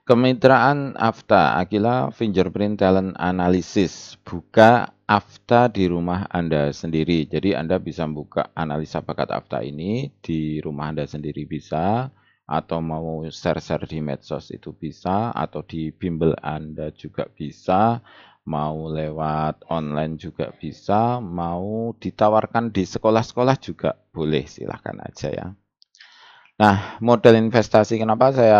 Kemitraan Afta, Aquila Fingerprint Talent Analysis. Buka Afta di rumah Anda sendiri. Jadi Anda bisa buka analisa bakat Afta ini di rumah Anda sendiri bisa, atau mau share-share di medsos itu bisa, atau di bimbel Anda juga bisa, mau lewat online juga bisa, mau ditawarkan di sekolah-sekolah juga boleh, silahkan aja ya. Nah, model investasi kenapa saya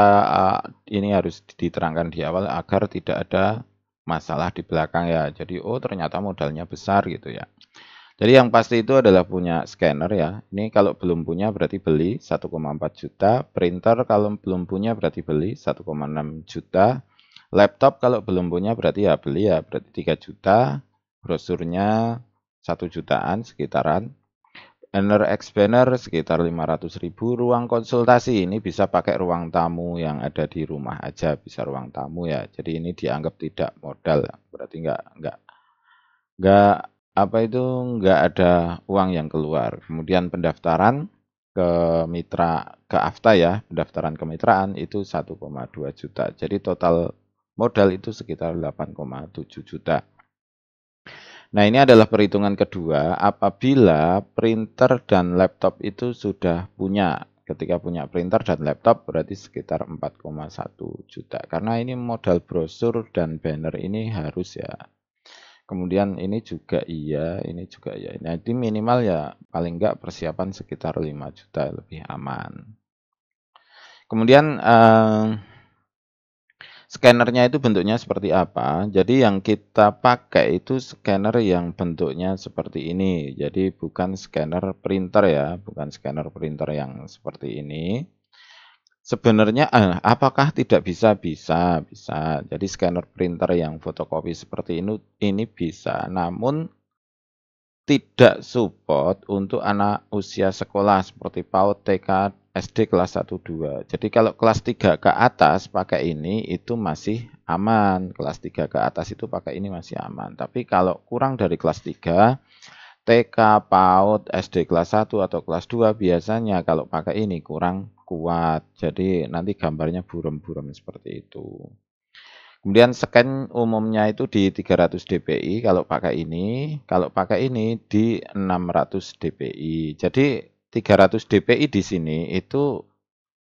ini harus diterangkan di awal agar tidak ada masalah di belakang ya. Jadi, oh ternyata modalnya besar gitu ya. Jadi yang pasti itu adalah punya scanner ya. Ini kalau belum punya berarti beli 1,4 juta. Printer kalau belum punya berarti beli 1,6 juta. Laptop kalau belum punya berarti ya beli ya berarti 3 juta. Brosurnya 1 jutaan sekitaran. Banner X banner sekitar 500.000. Ruang konsultasi ini bisa pakai ruang tamu yang ada di rumah aja, bisa ruang tamu ya. Jadi ini dianggap tidak modal, berarti nggak apa itu nggak ada uang yang keluar. Kemudian pendaftaran ke mitra ke Afta ya, pendaftaran kemitraan itu 1,2 juta. Jadi total modal itu sekitar 8,7 juta. Nah, ini adalah perhitungan kedua apabila printer dan laptop itu sudah punya. Ketika punya printer dan laptop berarti sekitar 4,1 juta. Karena ini modal brosur dan banner ini harus ya. Kemudian ini juga iya, ini juga iya. Nah, ini minimal ya paling enggak persiapan sekitar 5 juta lebih aman. Kemudian scannernya itu bentuknya seperti apa? Jadi yang kita pakai itu scanner yang bentuknya seperti ini. Jadi bukan scanner printer ya, bukan scanner printer yang seperti ini. Sebenarnya apakah tidak bisa? Bisa, bisa. Jadi scanner printer yang fotokopi seperti ini bisa. Namun tidak support untuk anak usia sekolah seperti PAUD, TK, SD kelas 1, 2. Jadi kalau kelas 3 ke atas pakai ini itu masih aman. Kelas 3 ke atas itu pakai ini masih aman. Tapi kalau kurang dari kelas 3, TK, PAUD, SD kelas 1 atau kelas 2 biasanya kalau pakai ini kurang kuat. Jadi nanti gambarnya buram-buram seperti itu. Kemudian scan umumnya itu di 300 dpi kalau pakai ini di 600 dpi. Jadi 300 dpi di sini itu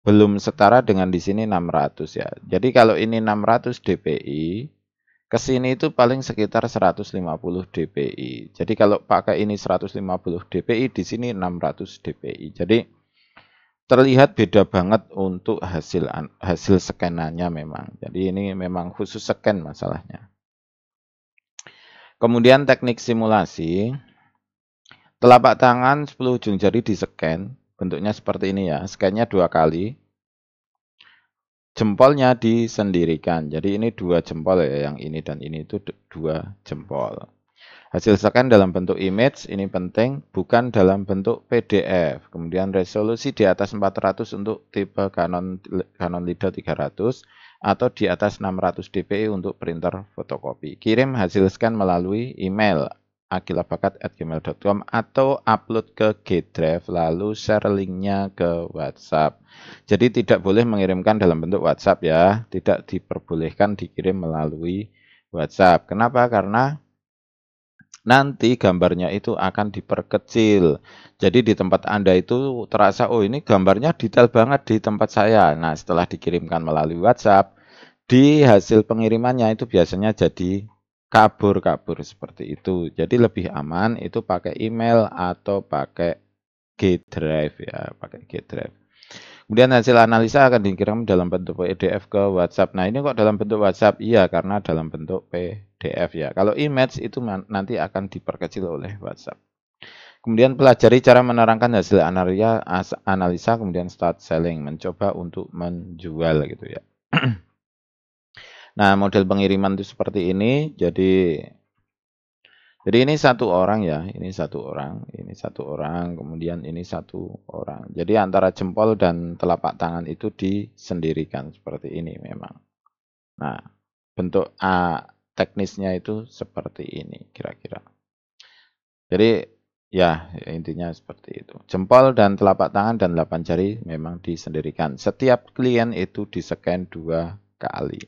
belum setara dengan di sini 600 ya. Jadi kalau ini 600 dpi, ke sini itu paling sekitar 150 dpi. Jadi kalau pakai ini 150 dpi, di sini 600 dpi. Jadi terlihat beda banget untuk hasil scanannya memang. Jadi ini memang khusus scan masalahnya. Kemudian teknik simulasi. Telapak tangan 10 ujung jari di scan. Bentuknya seperti ini ya. Scan-nya 2 kali. Jempolnya disendirikan. Jadi ini 2 jempol ya. Yang ini dan ini itu 2 jempol. Hasil scan dalam bentuk image, ini penting, bukan dalam bentuk PDF. Kemudian resolusi di atas 400 untuk tipe Canon LIDA 300 atau di atas 600 dpi untuk printer fotokopi. Kirim hasil scan melalui email agilabakat@gmail.com atau upload ke G-Drive lalu share linknya ke WhatsApp. Jadi tidak boleh mengirimkan dalam bentuk WhatsApp ya, tidak diperbolehkan dikirim melalui WhatsApp. Kenapa? Karena nanti gambarnya itu akan diperkecil. Jadi di tempat Anda itu terasa, oh ini gambarnya detail banget di tempat saya. Nah, setelah dikirimkan melalui WhatsApp, di hasil pengirimannya itu biasanya jadi kabur-kabur seperti itu. Jadi lebih aman itu pakai email atau pakai G-Drive ya, pakai G-Drive. Kemudian hasil analisa akan dikirim dalam bentuk PDF ke WhatsApp. Nah, ini kok dalam bentuk WhatsApp? Iya, karena dalam bentuk PDF ya. Kalau image itu nanti akan diperkecil oleh WhatsApp. Kemudian pelajari cara menerangkan hasil analisa, kemudian start selling, mencoba untuk menjual gitu ya. Nah, model pengiriman itu seperti ini. Jadi ini satu orang ya, ini satu orang, kemudian ini satu orang. Jadi antara jempol dan telapak tangan itu disendirikan seperti ini memang. Nah, bentuk teknisnya itu seperti ini kira-kira. Jadi ya intinya seperti itu. Jempol dan telapak tangan dan 8 jari memang disendirikan. Setiap klien itu di-scan 2 kali.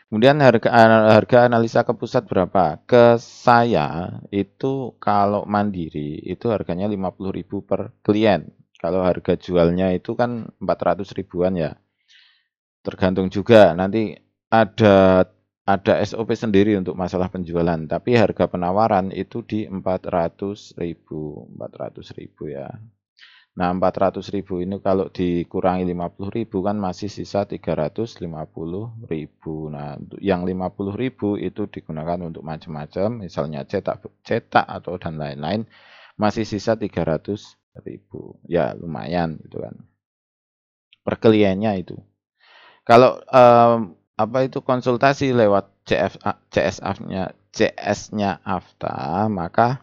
Kemudian harga analisa ke pusat berapa? Ke saya itu kalau mandiri itu harganya 50.000 per klien. Kalau harga jualnya itu kan 400 ribuan ya. Tergantung juga nanti ada SOP sendiri untuk masalah penjualan, tapi harga penawaran itu di 400.000, 400.000 ya. Nah, 400.000 ini kalau dikurangi 50.000 kan masih sisa 350.000. Nah, yang 50.000 itu digunakan untuk macam-macam, misalnya cetak atau dan lain-lain, masih sisa 300.000. Ya, lumayan gitu kan. Per kliennya itu. Kalau apa itu konsultasi lewat CS-nya Afta, maka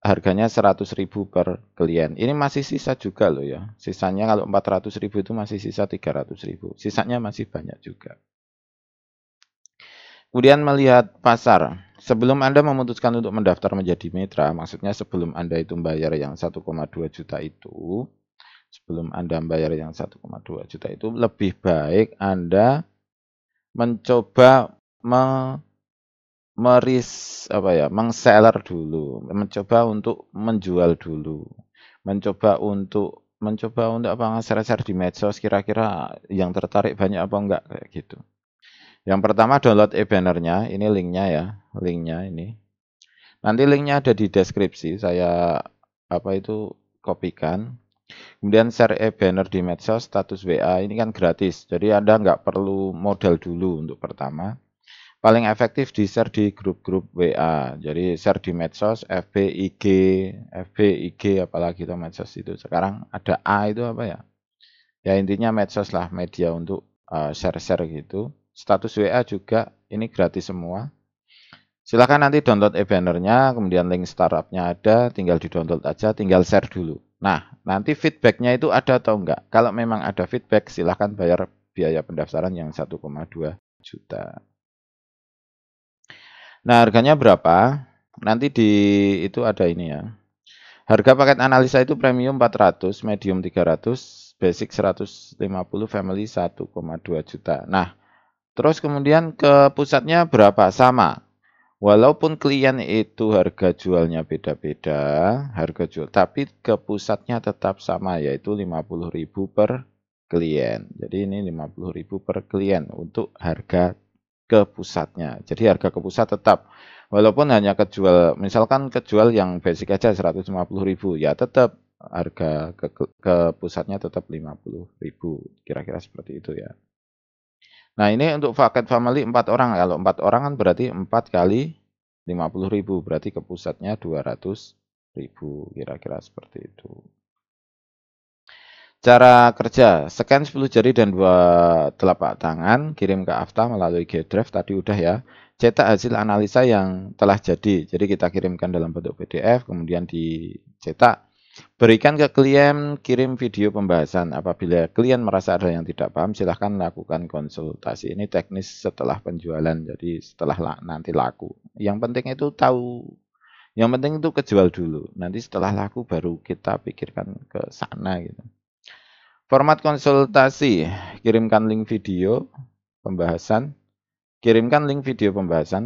harganya 100.000 per klien. Ini masih sisa juga loh ya. Sisanya kalau 400.000 itu masih sisa 300.000. Sisanya masih banyak juga. Kemudian melihat pasar. Sebelum Anda memutuskan untuk mendaftar menjadi mitra, maksudnya sebelum Anda itu membayar yang 1,2 juta itu, sebelum Anda membayar yang 1,2 juta itu, lebih baik Anda mencoba mengseller dulu, mencoba untuk menjual dulu, mencoba untuk apa share-share di medsos kira-kira yang tertarik banyak apa enggak kayak gitu. Yang pertama download e-bannernya, ini linknya ya, linknya ini. Nanti linknya ada di deskripsi, saya kopikan. Kemudian share e-banner di medsos, status WA, ini kan gratis, jadi Anda nggak perlu modal dulu untuk pertama. Paling efektif di-share di grup-grup WA. Jadi share di medsos, FB, IG, apalagi itu medsos itu. Sekarang ada A itu apa ya? Ya intinya medsos lah, media untuk share-share gitu. Status WA juga, ini gratis semua. Silahkan nanti download e-bannernya, kemudian link startupnya ada, tinggal di-download aja, tinggal share dulu. Nah, nanti feedbacknya itu ada atau enggak? Kalau memang ada feedback, silahkan bayar biaya pendaftaran yang 1,2 juta. Nah, harganya berapa? Nanti itu ada ini ya. Harga paket analisa itu premium 400, medium 300, basic 150, family 1,2 juta. Nah, terus kemudian ke pusatnya berapa? Sama. Walaupun klien itu harga jualnya beda-beda, harga jual, tapi ke pusatnya tetap sama, yaitu 50.000 per klien. Jadi ini 50.000 per klien untuk harga ke pusatnya. Jadi harga ke pusat tetap, walaupun hanya misalkan kejual yang basic aja 150.000, ya tetap harga ke pusatnya tetap 50.000, kira-kira seperti itu ya. Nah ini untuk paket family 4 orang, kalau 4 orang kan berarti 4 kali 50.000, berarti ke pusatnya 200.000, kira-kira seperti itu. Cara kerja, scan 10 jari dan 2 telapak tangan, kirim ke Afta melalui G-Drive, tadi udah ya. Cetak hasil analisa yang telah jadi. Jadi kita kirimkan dalam bentuk PDF, kemudian dicetak. Berikan ke klien, kirim video pembahasan. Apabila klien merasa ada yang tidak paham, silahkan lakukan konsultasi. Ini teknis setelah penjualan, jadi setelah nanti laku. Yang penting itu yang penting itu kejual dulu. Nanti setelah laku baru kita pikirkan ke sana gitu. Format konsultasi, kirimkan link video pembahasan,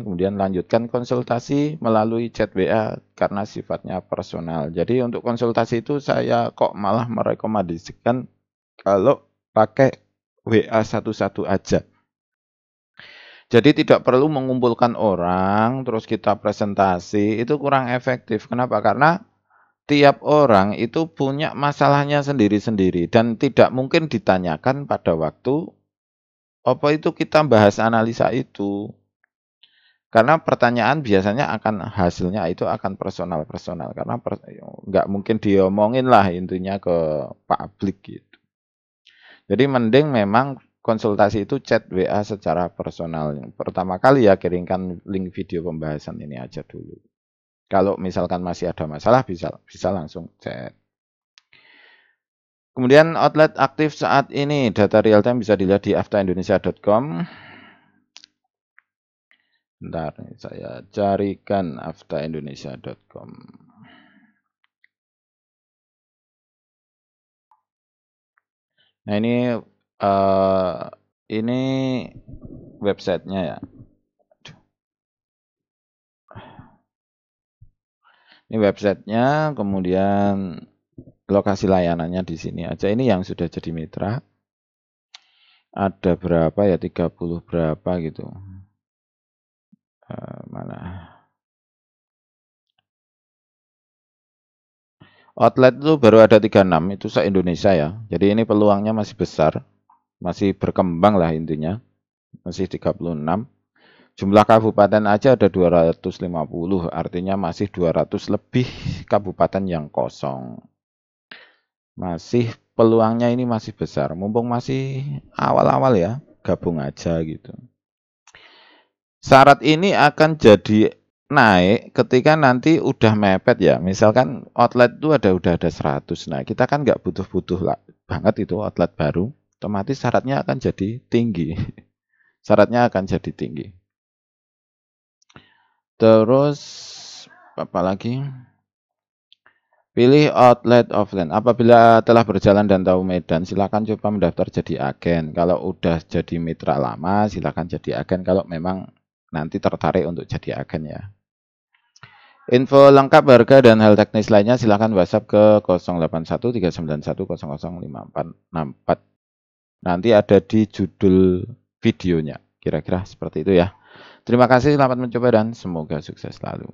kemudian lanjutkan konsultasi melalui chat WA karena sifatnya personal. Jadi untuk konsultasi itu saya kok malah merekomendasikan kalau pakai WA satu-satu aja. Jadi tidak perlu mengumpulkan orang, terus kita presentasi, itu kurang efektif. Kenapa? Karena tiap orang itu punya masalahnya sendiri-sendiri dan tidak mungkin ditanyakan pada waktu apa itu kita bahas analisa itu. Karena pertanyaan biasanya hasilnya itu akan personal karena nggak mungkin diomongin lah intinya ke publik gitu. Jadi mending memang konsultasi itu chat WA secara personal. Pertama kali ya kirimkan link video pembahasan ini aja dulu. Kalau misalkan masih ada masalah bisa langsung chat. Kemudian outlet aktif saat ini, data real time bisa dilihat di aftaindonesia.com. Bentar, saya carikan aftaindonesia.com. Nah ini Ini websitenya ya. Ini websitenya, kemudian lokasi layanannya di sini aja. Ini yang sudah jadi mitra. Ada berapa ya? 30 berapa gitu. Mana? Outlet itu baru ada 36, itu se-Indonesia ya. Jadi ini peluangnya masih besar. Masih berkembang lah intinya. Masih 36. Jumlah kabupaten aja ada 250, artinya masih 200 lebih kabupaten yang kosong. Masih peluangnya ini masih besar. Mumpung masih awal-awal ya, gabung aja gitu. Syarat ini akan jadi naik ketika nanti udah mepet ya. Misalkan outlet itu udah ada 100. Nah, kita kan nggak butuh-butuh lah banget itu outlet baru. Otomatis syaratnya akan jadi tinggi. Syaratnya akan jadi tinggi. Terus apa lagi? Pilih outlet offline. Apabila telah berjalan dan tahu medan, silakan coba mendaftar jadi agen. Kalau udah jadi mitra lama, silakan jadi agen kalau memang nanti tertarik untuk jadi agen ya. Info lengkap harga dan hal teknis lainnya silakan WhatsApp ke 081391005464. Nanti ada di judul videonya. Kira-kira seperti itu ya. Terima kasih, selamat mencoba dan semoga sukses selalu.